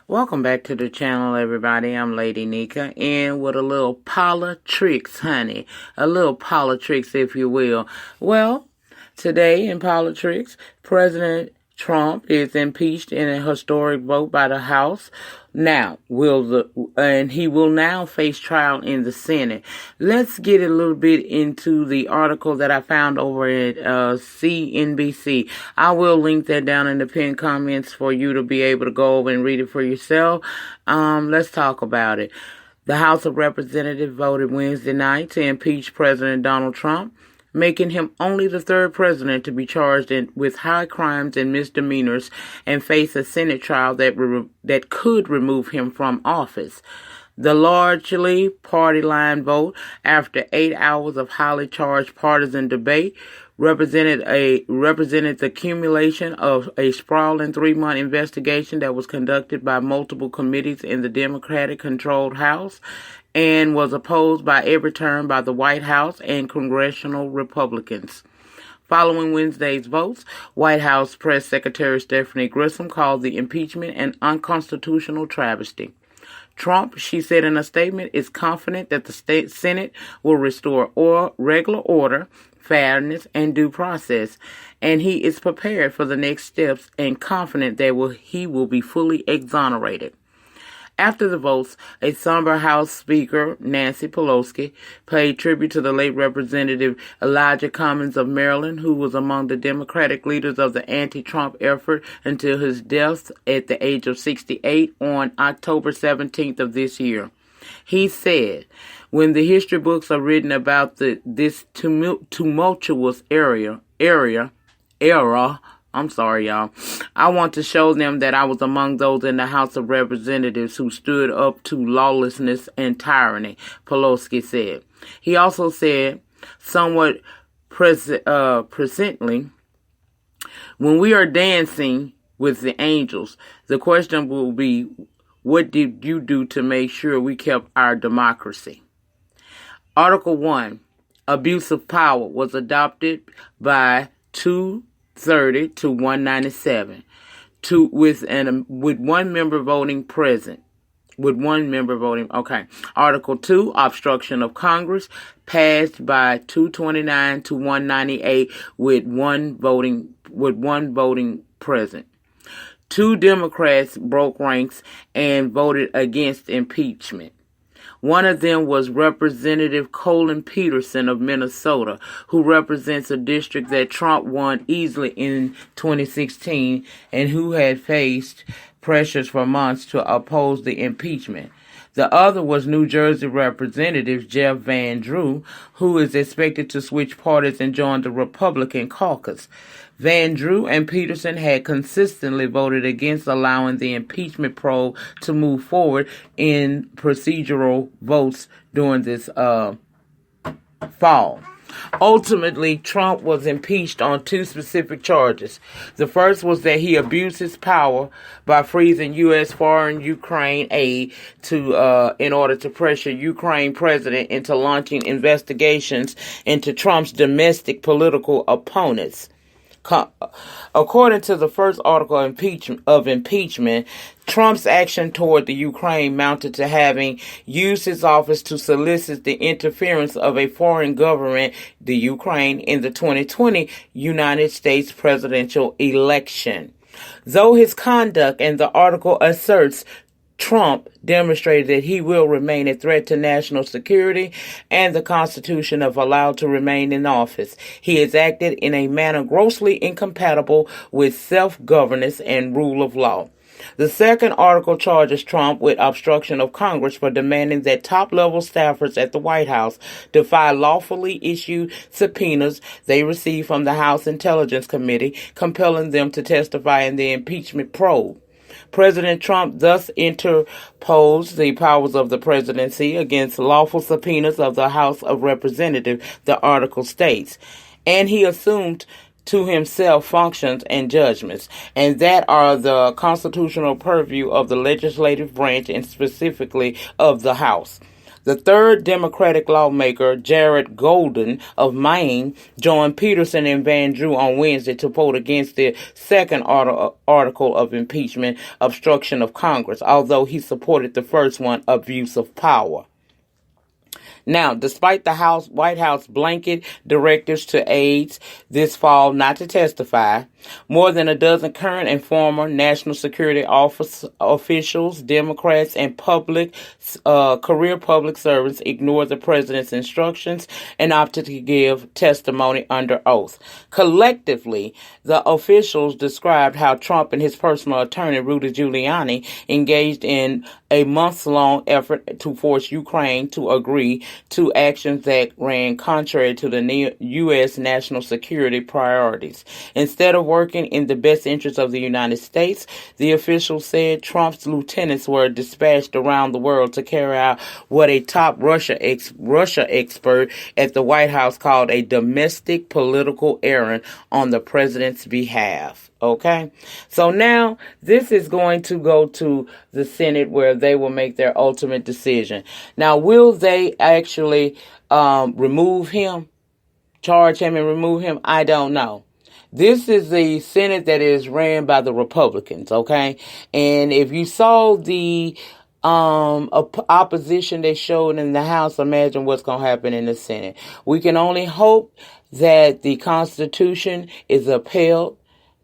Welcome back to the channel, everybody. I'm Lady Nyca, and with a little Politricks, honey. A little Politricks, if you will. Well, today in Politricks, President Trump is impeached in a historic vote by the House. Now, he will now face trial in the Senate. Let's get a little bit into the article that I found over at CNBC. I will link that down in the pinned comments for you to be able to go over and read it for yourself. Let's talk about it. The House of Representatives voted Wednesday night to impeach President Donald Trump, making him only the third president to be charged with high crimes and misdemeanors and face a Senate trial that could remove him from office. The largely party-line vote, after 8 hours of highly charged partisan debate, represented the accumulation of a sprawling 3-month investigation that was conducted by multiple committees in the Democratic-controlled House and was opposed by every turn by the White House and congressional Republicans. Following Wednesday's votes, White House Press Secretary Stephanie Grisham called the impeachment an unconstitutional travesty. Trump, she said in a statement, is confident that the Senate will restore regular order, fairness, and due process, and he is prepared for the next steps and confident that he will be fully exonerated. After the votes, a somber House Speaker, Nancy Pelosi, paid tribute to the late Representative Elijah Cummings of Maryland, who was among the Democratic leaders of the anti-Trump effort until his death at the age of 68 on October 17th of this year. He said, "When the history books are written about this tumultuous era, I'm sorry, y'all. I want to show them that I was among those in the House of Representatives who stood up to lawlessness and tyranny," Pelosi said. He also said, somewhat presently, "When we are dancing with the angels, the question will be, what did you do to make sure we kept our democracy?" Article 1, Abuse of Power, was adopted by 230 to 197, with one member voting present. Article 2, Obstruction of Congress, passed by 229 to 198, with one voting present. 2 Democrats broke ranks and voted against impeachment. One of them was Representative Colin Peterson of Minnesota, who represents a district that Trump won easily in 2016 and who had faced pressures for months to oppose the impeachment. The other was New Jersey Representative Jeff Van Drew, who is expected to switch parties and join the Republican caucus. Van Drew and Peterson had consistently voted against allowing the impeachment probe to move forward in procedural votes during this fall. Ultimately, Trump was impeached on 2 specific charges. The first was that he abused his power by freezing U.S. foreign Ukraine aid in order to pressure Ukraine president into launching investigations into Trump's domestic political opponents. According to the first article of impeachment, Trump's action toward the Ukraine mounted to having used his office to solicit the interference of a foreign government, the Ukraine, in the 2020 United States presidential election. Though his conduct in the article asserts Trump demonstrated that he will remain a threat to national security and the Constitution if allowed to remain in office, he has acted in a manner grossly incompatible with self-governance and rule of law. The second article charges Trump with obstruction of Congress for demanding that top-level staffers at the White House defy lawfully issued subpoenas they received from the House Intelligence Committee, compelling them to testify in the impeachment probe. President Trump thus interposed the powers of the presidency against lawful subpoenas of the House of Representatives, the article states, and he assumed to himself functions and judgments, and that are the constitutional purview of the legislative branch and specifically of the House. The third Democratic lawmaker, Jared Golden of Maine, joined Peterson and Van Drew on Wednesday to vote against the second article of impeachment, obstruction of Congress, although he supported the first one, abuse of power. Now, despite the White House blanket directives to aides this fall not to testify, more than a dozen current and former national security officials, Democrats, and career public servants ignored the president's instructions and opted to give testimony under oath. Collectively, the officials described how Trump and his personal attorney, Rudy Giuliani, engaged in a months-long effort to force Ukraine to agree to actions that ran contrary to the U.S. national security priorities. Instead of working in the best interest of the United States, the officials said Trump's lieutenants were dispatched around the world to carry out what a top Russia expert at the White House called a domestic political errand on the president's behalf. Okay, so now this is going to go to the Senate where they will make their ultimate decision. Now, will they actually remove him, charge him and remove him? I don't know. This is the Senate that is ran by the Republicans, okay? And if you saw the opposition they showed in the House, imagine what's going to happen in the Senate. We can only hope that the Constitution is upheld,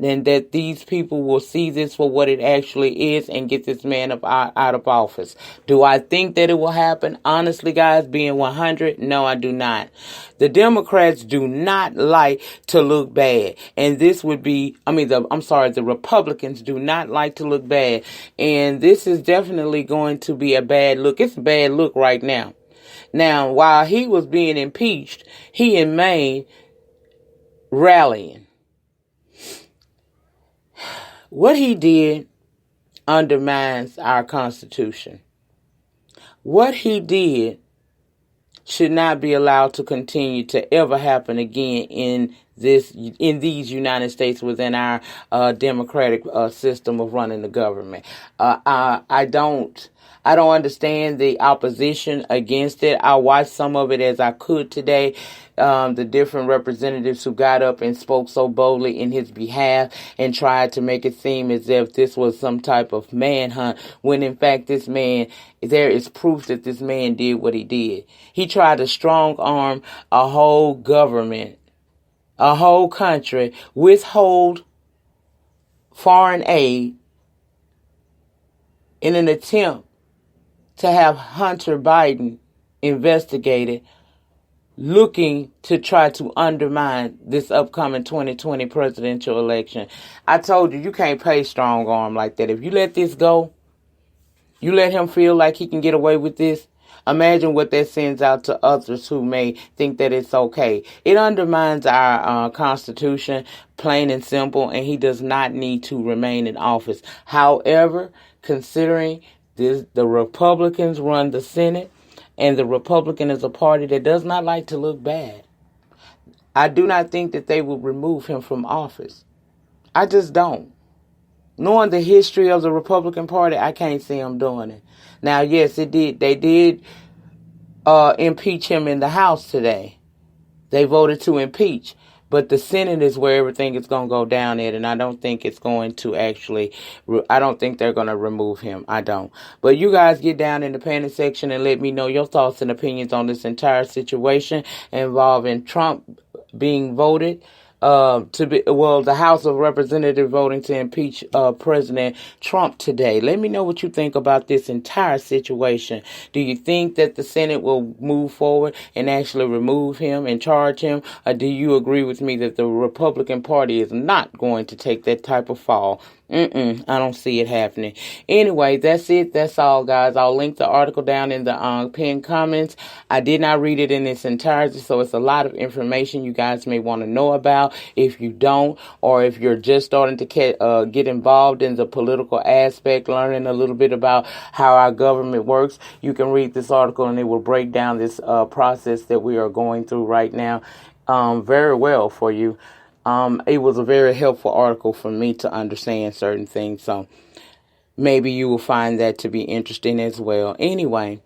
then that these people will see this for what it actually is and get this man out of office. Do I think that it will happen? Honestly, guys, being 100, no, I do not. The Democrats do not like to look bad. And this would be, the Republicans do not like to look bad. And this is definitely going to be a bad look. It's a bad look right now. Now, while he was being impeached, he in Maine rallying. What he did undermines our Constitution. What he did should not be allowed to continue to ever happen again in these United States within our democratic system of running the government. I don't understand the opposition against it. I watched some of it as I could today. The different representatives who got up and spoke so boldly in his behalf and tried to make it seem as if this was some type of manhunt, when in fact there is proof that this man did what he did. He tried to strong arm a whole government, a whole country, withhold foreign aid in an attempt to have Hunter Biden investigated, looking to try to undermine this upcoming 2020 presidential election. I told you can't play strong arm like that. If you let this go, you let him feel like he can get away with this, imagine what that sends out to others who may think that it's okay. It undermines our Constitution, plain and simple, and he does not need to remain in office. However, considering the Republicans run the Senate, and the Republican is a party that does not like to look bad, I do not think that they will remove him from office. I just don't. Knowing the history of the Republican Party, I can't see them doing it. Now, yes, they did impeach him in the House today. They voted to impeach. But the Senate is where everything is going to go down at, and I don't think it's going to I don't think they're going to remove him. I don't. But you guys get down in the panic section and let me know your thoughts and opinions on this entire situation involving Trump being voted the House of Representatives voting to impeach President Trump today. Let me know what you think about this entire situation. Do you think that the Senate will move forward and actually remove him and charge him? Or do you agree with me that the Republican Party is not going to take that type of fall? I don't see it happening. Anyway, that's it. That's all, guys. I'll link the article down in the pinned comments. I did not read it in its entirety, so it's a lot of information you guys may want to know about. If you don't, or if you're just starting to get involved in the political aspect, learning a little bit about how our government works, you can read this article and it will break down this process that we are going through right now very well for you. It was a very helpful article for me to understand certain things, so maybe you will find that to be interesting as well. Anyway,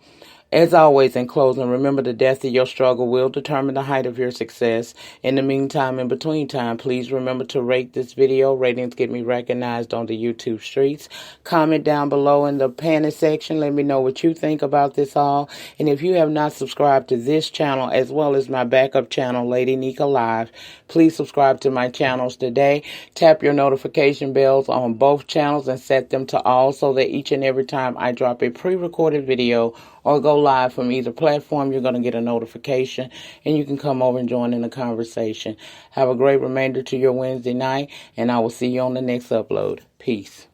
As always, in closing, remember the depth of your struggle will determine the height of your success. In the meantime, in between time, please remember to rate this video. Ratings get me recognized on the YouTube streets. Comment down below in the panel section. Let me know what you think about this all. And if you have not subscribed to this channel as well as my backup channel, Lady Nyca Live, please subscribe to my channels today. Tap your notification bells on both channels and set them to all so that each and every time I drop a pre-recorded video or go live from either platform, you're going to get a notification and you can come over and join in the conversation. Have a great remainder to your Wednesday night, and I will see you on the next upload. Peace.